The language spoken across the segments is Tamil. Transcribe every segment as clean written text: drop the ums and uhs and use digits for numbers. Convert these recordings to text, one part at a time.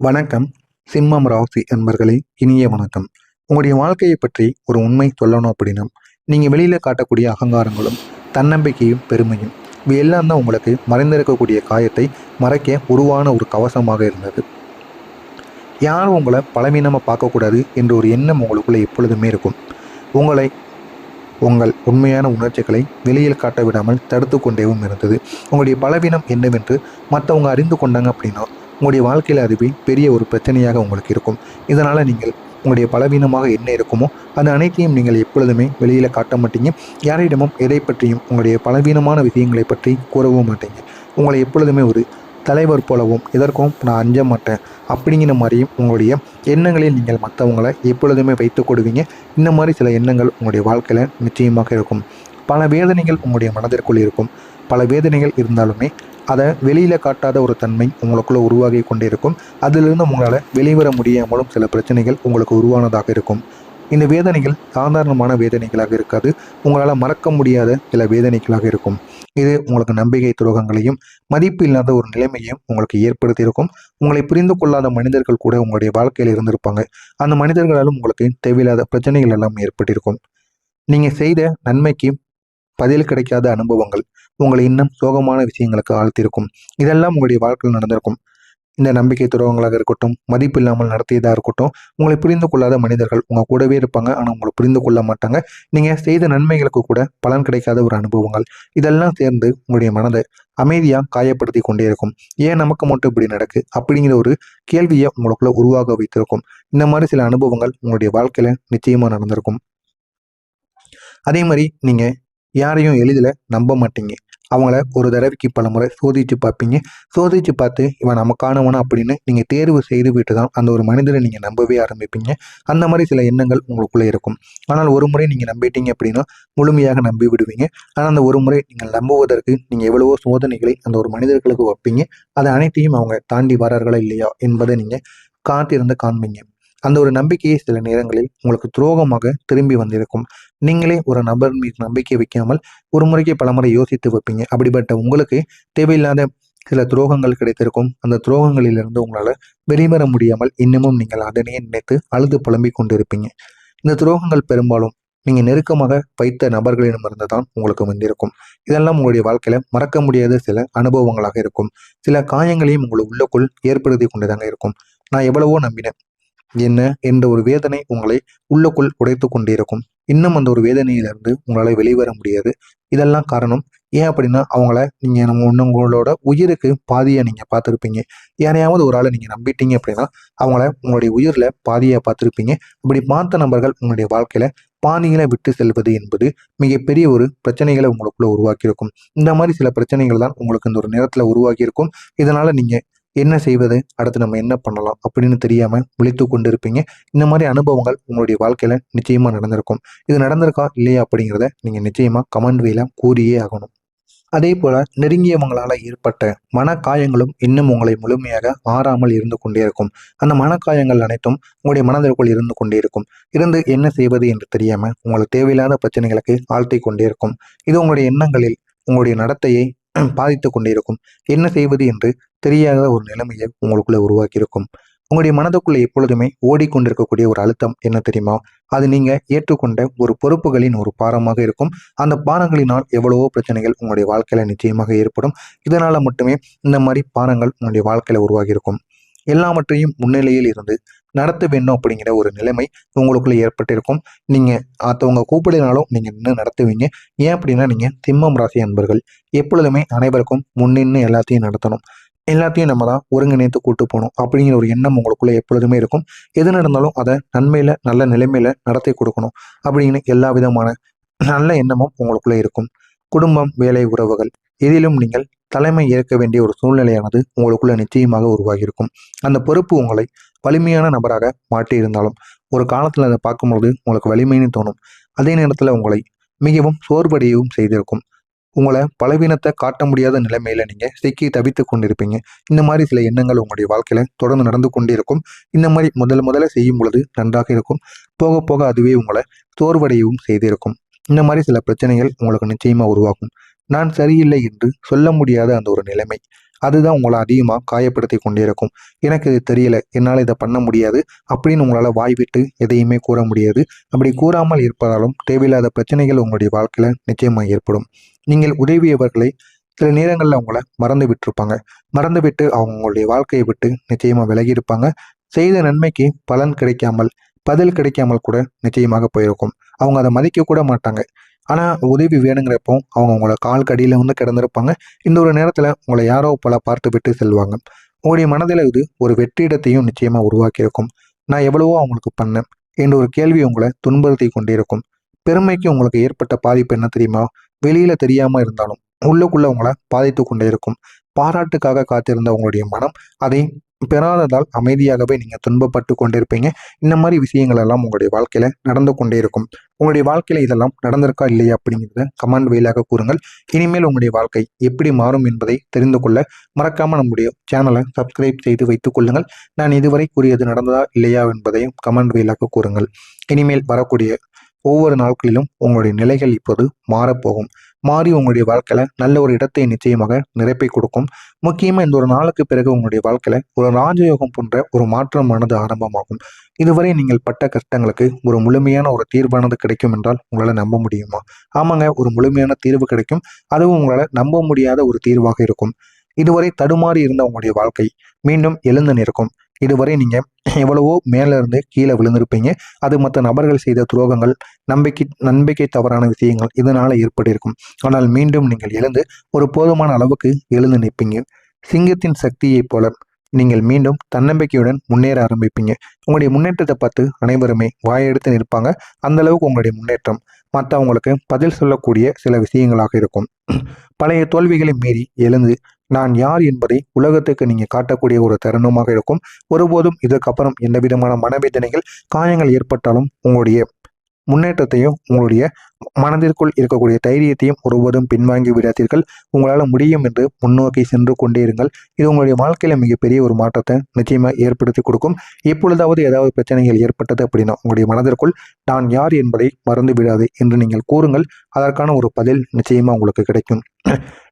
வணக்கம். சிம்மம் ராசி அன்பர்களே, இனிய வணக்கம். உங்களுடைய வாழ்க்கையை பற்றி ஒரு உண்மை சொல்லணும் அப்படின்னா, நீங்கள் வெளியில் காட்டக்கூடிய அகங்காரங்களும் தன்னம்பிக்கையும் பெருமையும் இவை எல்லாம் தான் உங்களுக்கு மறைந்திருக்கக்கூடிய காயத்தை மறைக்க உருவான ஒரு கவசமாக இருந்தது. யாரும் உங்களை பலவீனமாக பார்க்கக்கூடாது என்ற ஒரு எண்ணம் உங்களுக்குள்ளே எப்பொழுதுமே இருக்கும். உங்களை உங்கள் உண்மையான உணர்ச்சிகளை வெளியில் காட்ட விடாமல் தடுத்து கொண்டேவும் இருந்தது. உங்களுடைய பலவீனம் என்னவென்று மற்றவங்க அறிந்து கொண்டாங்க அப்படின்னா உங்களுடைய வாழ்க்கையில் அதுவே பெரிய ஒரு பிரச்சனையாக உங்களுக்கு இருக்கும். இதனால் நீங்கள் உங்களுடைய பலவீனமாக என்ன இருக்குமோ அது அனைத்தையும் நீங்கள் எப்பொழுதுமே வெளியில் காட்ட மாட்டீங்க. யாரிடமும் எதை பற்றியும் உங்களுடைய பலவீனமான விஷயங்களை பற்றி கூறவும் மாட்டீங்க. உங்களை எப்பொழுதுமே ஒரு தலைவர் போலவும் எதற்கும் நான் அஞ்ச மாட்டேன் அப்படிங்கிற மாதிரியும் உங்களுடைய எண்ணங்களில் நீங்கள் மற்றவங்களை எப்பொழுதுமே வைத்து கொடுவீங்க. இந்த மாதிரி சில எண்ணங்கள் உங்களுடைய வாழ்க்கையில் நிச்சயமாக இருக்கும். பல வேதனைகள் உங்களுடைய மனதிற்குள் இருக்கும். பல வேதனைகள் இருந்தாலுமே அதை வெளியில் காட்டாத ஒரு தன்மை உங்களுக்குள்ளே உருவாகி கொண்டே இருக்கும். அதிலிருந்து உங்களால் வெளிவர முடியாமலும் சில பிரச்சனைகள் உங்களுக்கு உருவானதாக இருக்கும். இந்த வேதனைகள் சாதாரணமான வேதனைகளாக இருக்காது. உங்களால் மறக்க முடியாத சில வேதனைகளாக இருக்கும். இது உங்களுக்கு நம்பிக்கை துரோகங்களையும் மதிப்பு இல்லாத ஒரு நிலைமையும் உங்களுக்கு ஏற்படுத்தியிருக்கும். உங்களை புரிந்து கொள்ளாத மனிதர்கள் கூட உங்களுடைய வாழ்க்கையில் இருந்திருப்பாங்க. அந்த மனிதர்களாலும் உங்களுக்கு தேவையில்லாத பிரச்சனைகள் எல்லாம் ஏற்பட்டிருக்கும். நீங்கள் செய்த நன்மைக்கு பதில் கிடைக்காத அனுபவங்கள் உங்களை இன்னும் சோகமான விஷயங்களுக்கு ஆழ்த்திருக்கும். இதெல்லாம் உங்களுடைய வாழ்க்கையில் நடந்திருக்கும். இந்த நம்பிக்கை துரோகங்களாக இருக்கட்டும், மதிப்பு இல்லாமல் நடத்தியதாக இருக்கட்டும், உங்களை புரிந்து கொள்ளாத மனிதர்கள் உங்கள் கூடவே இருப்பாங்க. ஆனால் உங்களை புரிந்து கொள்ள மாட்டாங்க. நீங்கள் செய்த நன்மைகளுக்கு கூட பலன் கிடைக்காத ஒரு அனுபவங்கள் இதெல்லாம் சேர்ந்து உங்களுடைய மனதை அமைதியாக காயப்படுத்தி கொண்டே இருக்கும். ஏன் நமக்கு மட்டும் இப்படி நடக்கு அப்படிங்கிற ஒரு கேள்வியை உங்களுக்குள்ள உருவாக வைத்திருக்கும். இந்த மாதிரி சில அனுபவங்கள் உங்களுடைய வாழ்க்கையில நிச்சயமா நடந்திருக்கும். அதே மாதிரி நீங்கள் யாரையும் எளிதில் நம்ப மாட்டீங்க. அவங்கள ஒரு தடவைக்கு பல முறை சோதித்து பார்ப்பீங்க. சோதித்து பார்த்து இவன் நமக்கானவனா அப்படின்னு நீங்கள் தேர்வு செய்து விட்டு தான் அந்த ஒரு மனிதரை நீங்கள் நம்பவே ஆரம்பிப்பீங்க. அந்த மாதிரி சில எண்ணங்கள் உங்களுக்குள்ளே இருக்கும். ஆனால் ஒரு முறை நீங்கள் நம்பிட்டீங்க அப்படின்னா முழுமையாக நம்பி விடுவீங்க. ஆனால் அந்த ஒரு முறை நீங்கள் நம்புவதற்கு நீங்கள் எவ்வளவோ சோதனைகளை அந்த ஒரு மனிதர்களுக்கு வைப்பீங்க. அதை அனைத்தையும் அவங்க தாண்டி வரார்களா இல்லையா என்பதை நீங்கள் காத்திருந்து காண்பீங்க. அந்த ஒரு நம்பிக்கையை சில நேரங்களில் உங்களுக்கு துரோகமாக திரும்பி வந்திருக்கும். நீங்களே ஒரு நபர் மீது நம்பிக்கை வைக்காமல் ஒரு முறைக்கு பல முறை யோசித்து வைப்பீங்க. அப்படிப்பட்ட உங்களுக்கு தேவையில்லாத சில துரோகங்கள் கிடைத்திருக்கும். அந்த துரோகங்களிலிருந்து உங்களால் வெளிவர முடியாமல் இன்னமும் நீங்கள் அதனையே நினைத்து அழுது புலம்பிக் கொண்டிருப்பீங்க. இந்த துரோகங்கள் பெரும்பாலும் நீங்கள் நெருக்கமாக வைத்த நபர்களிடமிருந்து தான் உங்களுக்கு வந்திருக்கும். இதெல்லாம் உங்களுடைய வாழ்க்கையில மறக்க முடியாத சில அனுபவங்களாக இருக்கும். சில காயங்களையும் உங்களுக்கு உள்ளுக்குள் ஏற்படுத்தி கொண்டுதாங்க இருக்கும். நான் எவ்வளவோ நம்பினேன் என்ன என்ற ஒரு வேதனை உங்களை உள்ளுக்குள் உடைத்து கொண்டிருக்கும். இன்னும் அந்த ஒரு வேதனையிலிருந்து உங்களால் வெளிவர முடியாது. இதெல்லாம் காரணம் ஏன் அப்படின்னா அவங்கள நீங்கள் உங்களோட உயிருக்கு பாதியாக நீங்கள் பார்த்துருப்பீங்க. யாரையாவது ஒரு ஆளை நீங்கள் நம்பிட்டீங்க அப்படின்னா அவங்கள உங்களுடைய உயிரில் பாதியாக பார்த்துருப்பீங்க. அப்படி பார்த்த நபர்கள் உங்களுடைய வாழ்க்கையில பாதிகளை விட்டு செல்வது என்பது மிகப்பெரிய ஒரு பிரச்சனைகளை உங்களுக்குள்ள உருவாக்கியிருக்கும். இந்த மாதிரி சில பிரச்சனைகள் தான் உங்களுக்கு இந்த ஒரு நேரத்தில் உருவாக்கியிருக்கும். இதனால நீங்க என்ன செய்வது, அடுத்து நம்ம என்ன பண்ணலாம் அப்படின்னு தெரியாம விழித்து கொண்டு இருப்பீங்க. இந்த மாதிரி அனுபவங்கள் உங்களுடைய வாழ்க்கையில நிச்சயமா நடந்திருக்கும். இது நடந்திருக்கா இல்லையா அப்படிங்கிறத நீங்க நிச்சயமா கமெண்ட் வேல கூறியே ஆகணும். அதே போல நெருங்கியவங்களால ஏற்பட்ட மனக்காயங்களும் இன்னும் உங்களை முழுமையாக ஆறாமல் இருந்து கொண்டே இருக்கும். அந்த மனக்காயங்கள் அனைத்தும் உங்களுடைய மனதிற்குள் இருந்து கொண்டே இருக்கும். இருந்து என்ன செய்வது என்று தெரியாம உங்களுக்கு தேவையில்லாத பிரச்சனைகளுக்கு ஆழ்த்தி கொண்டே இருக்கும். இது உங்களுடைய எண்ணங்களில் உங்களுடைய நடத்தையை பாதித்து கொண்டே இருக்கும். என்ன செய்வது என்று தெரியாத ஒரு நிலைமையை உங்களுக்குள்ள உருவாக்கியிருக்கும். உங்களுடைய மனதுக்குள்ள எப்பொழுதுமே ஓடிக்கொண்டிருக்கக்கூடிய ஒரு அழுத்தம் என்ன தெரியுமா? அது நீங்க ஏற்றுக்கொண்ட ஒரு பொறுப்புகளின் ஒரு பாரமாக இருக்கும். அந்த பாரங்களினால் எவ்வளவோ பிரச்சனைகள் உங்களுடைய வாழ்க்கையில நிச்சயமாக ஏற்படும். இதனால மட்டுமே இந்த மாதிரி பாரங்கள் உங்களுடைய வாழ்க்கையில உருவாகி இருக்கும். எல்லாவற்றையும் முன்னிலையில் இருந்து நடத்த வேண்டும் அப்படிங்கிற ஒரு நிலைமை உங்களுக்குள்ள ஏற்பட்டிருக்கும். நீங்க மற்றவங்க கூப்பிடினாலும் நீங்க நின்று நடத்துவீங்க. ஏன் அப்படின்னா நீங்க சிம்மம் ராசி அன்பர்கள் எப்பொழுதுமே அனைவருக்கும் முன்னின்று எல்லாத்தையும் நடத்தணும். எல்லாத்தையும் நம்ம தான் ஒருங்கிணைத்து கூட்டு போகணும் அப்படிங்கிற ஒரு எண்ணம் உங்களுக்குள்ள எப்பொழுதுமே இருக்கும். எது நடந்தாலும் அதை நன்மையில நல்ல நிலைமையில நடத்தி கொடுக்கணும் அப்படின்னு எல்லா விதமான நல்ல எண்ணமும் உங்களுக்குள்ள இருக்கும். குடும்பம், வேலை, உறவுகள் எதிலும் நீங்கள் தலைமை ஏற்க வேண்டிய ஒரு சூழ்நிலையானது உங்களுக்குள்ள நிச்சயமாக உருவாகியிருக்கும். அந்த பொறுப்பு உங்களை வலிமையான நபராக மாற்றி இருந்தாலும் ஒரு காலத்தில் அதை பார்க்கும்பொழுது உங்களுக்கு வலிமைன்னு தோணும். அதே நேரத்தில் உங்களை மிகவும் சோர்வடையவும் செய்திருக்கும். உங்களை பலவீனத்தை காட்ட முடியாத நிலைமையில நீங்க சிக்கி தவித்து கொண்டிருப்பீங்க. இந்த மாதிரி சில எண்ணங்கள் உங்களுடைய வாழ்க்கையில தொடர்ந்து நடந்து கொண்டே இருக்கும். இந்த மாதிரி முதல்ல செய்யும் பொழுது நன்றாக இருக்கும். போக போக அதுவே உங்களை சோர்வடையவும் செய்திருக்கும். இந்த மாதிரி சில பிரச்சனைகள் உங்களுக்கு நிச்சயமா உருவாகும். நான் சரியில்லை என்று சொல்ல முடியாத அந்த ஒரு நிலைமை, அதுதான் உங்களை அதிகமாக காயப்படுத்தி கொண்டே இருக்கும். எனக்கு இது தெரியல, என்னால் இதை பண்ண முடியாது அப்படின்னு உங்களால் வாய் விட்டு எதையுமே கூற முடியாது. அப்படி கூறாமல் இருப்பதாலும் தேவையில்லாத பிரச்சனைகள் உங்களுடைய வாழ்க்கையில் நிச்சயமாக ஏற்படும். நீங்கள் உதவியவர்களை சில நேரங்களில் அவங்கள மறந்து விட்டுருப்பாங்க. மறந்து விட்டு அவங்களுடைய வாழ்க்கையை விட்டு நிச்சயமாக விலகி இருப்பாங்க. செய்த நன்மைக்கு பலன் கிடைக்காமல், பதில் கிடைக்காமல் கூட நிச்சயமாக போயிருக்கும். அவங்க அதை மதிக்க கூட மாட்டாங்க. ஆனால் உதவி வேணுங்கிறப்போ அவங்க உங்களோட கால் கடியில் வந்து கிடந்திருப்பாங்க. இந்த ஒரு நேரத்தில் உங்களை யாரோ பல பார்த்து விட்டு செல்வாங்க. உங்களுடைய மனதில் இது ஒரு வெற்றிடத்தையும் நிச்சயமாக உருவாக்கியிருக்கும். நான் எவ்வளவோ அவங்களுக்கு பண்ணேன் என்ற ஒரு கேள்வி உங்களை துன்புறுத்தி கொண்டிருக்கும். பெருமைக்கு உங்களுக்கு ஏற்பட்ட பாதிப்பு என்ன தெரியுமா? வெளியில தெரியாம இருந்தாலும் உள்ளுக்குள்ள உங்களை பாதித்து கொண்டே இருக்கும். பாராட்டுக்காக காத்திருந்த உங்களுடைய மனம் அதை பெறாததால் அமைதியாகவே நீங்க துன்பப்பட்டு கொண்டிருப்பீங்க. இந்த மாதிரி விஷயங்கள் எல்லாம் உங்களுடைய வாழ்க்கையில நடந்து கொண்டே இருக்கும். உங்களுடைய வாழ்க்கையில இதெல்லாம் நடந்திருக்கா இல்லையா அப்படிங்கிறத கமெண்ட் வாயிலாக கூறுங்கள். இனிமேல் உங்களுடைய வாழ்க்கை எப்படி மாறும் என்பதை தெரிந்து கொள்ள மறக்காம நம்முடைய சேனலை சப்ஸ்கிரைப் செய்து வைத்துக் கொள்ளுங்கள். நான் இதுவரை கூறியது நடந்ததா இல்லையா என்பதையும் கமெண்ட் வாயிலாக கூறுங்கள். இனிமேல் வரக்கூடிய ஒவ்வொரு நாட்களிலும் உங்களுடைய நிலைகள் இப்போது மாறப்போகும். மாறி உங்களுடைய வாழ்க்கையில நல்ல ஒரு இடத்தை நிச்சயமாக நிரப்பி கொடுக்கும். முக்கியமாக இந்த ஒரு நாளுக்கு பிறகு உங்களுடைய வாழ்க்கையில ஒரு ராஜயோகம் போன்ற ஒரு மாற்றமானது ஆரம்பமாகும். இதுவரை நீங்கள் பட்ட கஷ்டங்களுக்கு ஒரு முழுமையான ஒரு தீர்வானது கிடைக்கும் என்றால் உங்களால் நம்ப முடியுமா? ஆமாங்க, ஒரு முழுமையான தீர்வு கிடைக்கும். அதுவும் உங்களால் நம்ப முடியாத ஒரு தீர்வாக இருக்கும். இதுவரை தடுமாறி இருந்த உங்களுடைய வாழ்க்கை மீண்டும் எழுந்து நிற்கும். இதுவரை நீங்க எவ்வளவோ மேல இருந்து கீழே விழுந்திருப்பீங்க. அது மற்ற நபர்கள் செய்த துரோகங்கள், நம்பிக்கை தவறான விஷயங்கள் இதனால ஏற்பட்டிருக்கும். ஆனால் மீண்டும் நீங்கள் எழுந்து ஒரு போதுமான அளவுக்கு எழுந்து நிற்பீங்க. சிங்கத்தின் சக்தியைப் போல நீங்கள் மீண்டும் தன்னம்பிக்கையுடன் முன்னேற ஆரம்பிப்பீங்க. உங்களுடைய முன்னேற்றத்தை பார்த்து அனைவருமே வாயெடுத்து நிற்பாங்க. அந்த அளவுக்கு உங்களுடைய முன்னேற்றம் மற்றவங்களுக்கு பதில் சொல்லக்கூடிய சில விஷயங்களாக இருக்கும். பழைய தோல்விகளை மீறி எழுந்து நான் யார் என்பதை உலகத்துக்கு நீங்க காட்டக்கூடிய ஒரு தருணமாக இருக்கும். ஒருபோதும் இதற்கப்புறம் எந்த விதமான மனவேதனைகள், காயங்கள் ஏற்பட்டாலும் உங்களுடைய முன்னேற்றத்தையும் உங்களுடைய மனதிற்குள் இருக்கக்கூடிய தைரியத்தையும் ஒருபோதும் பின்வாங்கி விடாதீர்கள். உங்களால் முடியும் என்று முன்னோக்கி சென்று கொண்டே இருங்கள். இது உங்களுடைய வாழ்க்கையில மிகப்பெரிய ஒரு மாற்றத்தை நிச்சயமாக ஏற்படுத்தி கொடுக்கும். எப்பொழுதாவது ஏதாவது பிரச்சனைகள் ஏற்பட்டது அப்படின்னா உங்களுடைய மனதிற்குள் நான் யார் என்பதை மறந்து விடாது என்று நீங்கள் கூறுங்கள். அதற்கான ஒரு பதில் நிச்சயமா உங்களுக்கு கிடைக்கும்.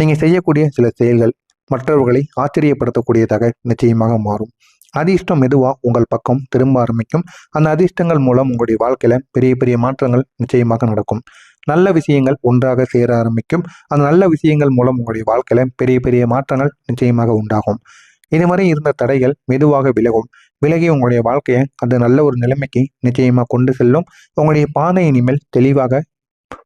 நீங்க செய்யக்கூடிய சில செயல்கள் மற்றவர்களை ஆச்சரியப்படுத்தக்கூடியதாக நிச்சயமாக மாறும். அதிர்ஷ்டம் மெதுவாக உங்கள் பக்கம் திரும்ப ஆரம்பிக்கும். அந்த அதிர்ஷ்டங்கள் மூலம் உங்களுடைய வாழ்க்கையில பெரிய பெரிய மாற்றங்கள் நிச்சயமாக நடக்கும். நல்ல விஷயங்கள் ஒன்றாக சேர ஆரம்பிக்கும். அந்த நல்ல விஷயங்கள் மூலம் உங்களுடைய வாழ்க்கையில பெரிய பெரிய மாற்றங்கள் நிச்சயமாக உண்டாகும். இதுவரை இருந்த தடைகள் மெதுவாக விலகும். விலகி உங்களுடைய வாழ்க்கையை அந்த நல்ல ஒரு நிலைமைக்கு நிச்சயமாக கொண்டு செல்லும். உங்களுடைய பாதை இனிமேல்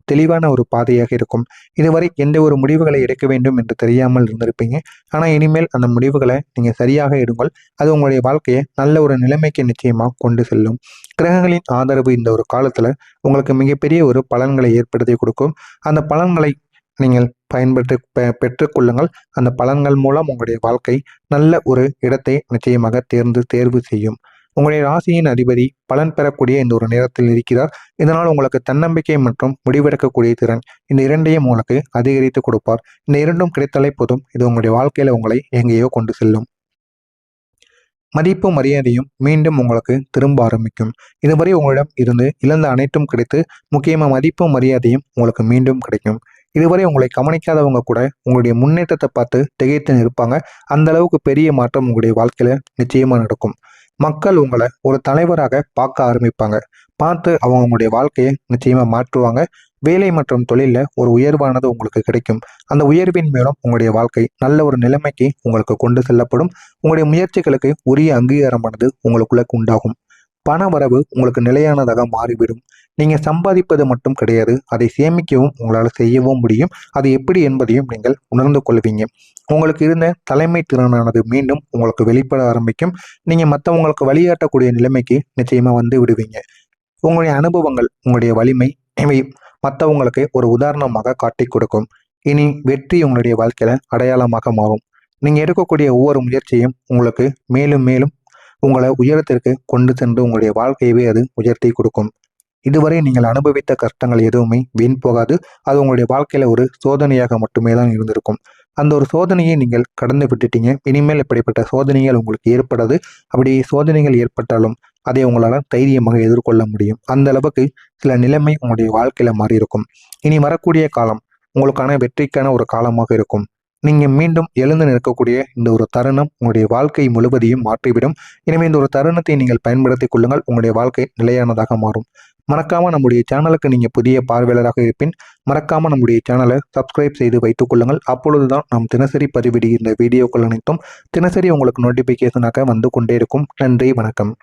தெளிவான ஒரு பாதையாக இருக்கும். இதுவரை எந்த ஒரு முடிவுகளை எடுக்க வேண்டும் என்று தெரியாமல் இருந்திருப்பீங்க. ஆனால் இனிமேல் அந்த முடிவுகளை நீங்கள் சரியாக எடுங்கள். அது உங்களுடைய வாழ்க்கையை நல்ல ஒரு நிலைமைக்கு நிச்சயமாக கொண்டு செல்லும். கிரகங்களின் ஆதரவு இந்த ஒரு காலத்தில் உங்களுக்கு மிகப்பெரிய ஒரு பலன்களை ஏற்படுத்தி கொடுக்கும். அந்த பலன்களை நீங்கள் பெற்றுக்கொள்ளுங்கள். அந்த பலன்கள் மூலம் உங்களுடைய வாழ்க்கை நல்ல ஒரு இடத்தை நிச்சயமாக தேர்வு செய்யும். உங்களுடைய ராசியின் அதிபதி பலன் பெறக்கூடிய இந்த ஒரு நேரத்தில் இருக்கிறார். இதனால் உங்களுக்கு தன்னம்பிக்கை மற்றும் முடிவெடுக்கக்கூடிய திறன் இந்த இரண்டையும் உங்களுக்கு அதிகரித்து கொடுப்பார். இந்த இரண்டும் கிடைத்தாலே போதும், இது உங்களுடைய வாழ்க்கையில உங்களை எங்கேயோ கொண்டு செல்லும். மதிப்பும் மரியாதையும் மீண்டும் உங்களுக்கு திரும்ப ஆரம்பிக்கும். இதுவரை உங்களிடம் இருந்து இழந்த அனைத்தும் கிடைத்து முக்கியமாக மதிப்பும் மரியாதையும் உங்களுக்கு மீண்டும் கிடைக்கும். இதுவரை உங்களை கவனிக்காதவங்க கூட உங்களுடைய முன்னேற்றத்தை பார்த்து திகைத்து நிற்பாங்க. அந்த அளவுக்கு பெரிய மாற்றம் உங்களுடைய வாழ்க்கையில நிச்சயமா நடக்கும். மக்கள் உங்களை ஒரு தலைவராக பார்க்க ஆரம்பிப்பாங்க. பார்த்து அவங்க உங்களுடைய வாழ்க்கையை நிச்சயமா மாற்றுவாங்க. வேலை மற்றும் தொழிலில் ஒரு உயர்வானது உங்களுக்கு கிடைக்கும். அந்த உயர்வின் மூலம் உங்களுடைய வாழ்க்கை நல்ல ஒரு நிலைமைக்கு உங்களுக்கு கொண்டு செல்லப்படும். உங்களுடைய முயற்சிகளுக்கு உரிய அங்கீகாரமானது உங்களுக்குள்ள உண்டாகும். பண வரவு உங்களுக்கு நிலையானதாக மாறிவிடும். நீங்கள் சம்பாதிப்பது மட்டும் கிடையாது, அதை சேமிக்கவும் உங்களால் செய்யவும் முடியும். அது எப்படி என்பதையும் நீங்கள் உணர்ந்து கொள்வீங்க. உங்களுக்கு இருந்த தலைமை திறனானது மீண்டும் உங்களுக்கு வெளிப்பட ஆரம்பிக்கும். நீங்கள் மற்றவங்களுக்கு வழிகாட்டக்கூடிய நிலைமைக்கு நிச்சயமாக வந்து விடுவீங்க. உங்களுடைய அனுபவங்கள், உங்களுடைய வலிமை இவை மற்றவங்களுக்கு ஒரு உதாரணமாக காட்டி கொடுக்கும். இனி வெற்றி உங்களுடைய வாழ்க்கையில அடையாளமாக மாறும். நீங்கள் எடுக்கக்கூடிய ஒவ்வொரு முயற்சியும் உங்களுக்கு மேலும் மேலும் உங்களை உயரத்திற்கு கொண்டு சென்று உங்களுடைய வாழ்க்கையவே அது உயர்த்தி கொடுக்கும். இதுவரை நீங்கள் அனுபவித்த கஷ்டங்கள் எதுவுமே வீண் போகாது. அது உங்களுடைய வாழ்க்கையில ஒரு சோதனையாக மட்டுமே தான் இருந்திருக்கும். அந்த ஒரு சோதனையை நீங்கள் கடந்து விட்டுட்டீங்க. இனிமேல் இப்படிப்பட்ட சோதனைகள் உங்களுக்கு ஏற்படாது. அப்படி சோதனைகள் ஏற்பட்டாலும் அதை உங்களால் தைரியமாக எதிர்கொள்ள முடியும். அந்த அளவுக்கு சில நிலைமை உங்களுடைய வாழ்க்கையில மாறி இருக்கும். இனி வரக்கூடிய காலம் உங்களுக்கான வெற்றிக்கான ஒரு காலமாக இருக்கும். நீங்கள் மீண்டும் எழுந்து நிற்கக்கூடிய இந்த ஒரு தருணம் உங்களுடைய வாழ்க்கை முழுவதையும் மாற்றிவிடும். எனவே இந்த ஒரு தருணத்தை நீங்கள் பயன்படுத்திக் கொள்ளுங்கள். உங்களுடைய வாழ்க்கை நிலையானதாக மாறும். மறக்காம நம்முடைய சேனலுக்கு நீங்கள் புதிய பார்வையாளராக இருப்பின் மறக்காம நம்முடைய சேனலை சப்ஸ்கிரைப் செய்து வைத்துக் கொள்ளுங்கள். அப்பொழுதுதான் நாம் தினசரி பதிவிடுகின்ற வீடியோக்கள் அனைத்தும் தினசரி உங்களுக்கு நோட்டிபிகேஷனாக வந்து கொண்டே இருக்கும். நன்றி, வணக்கம்.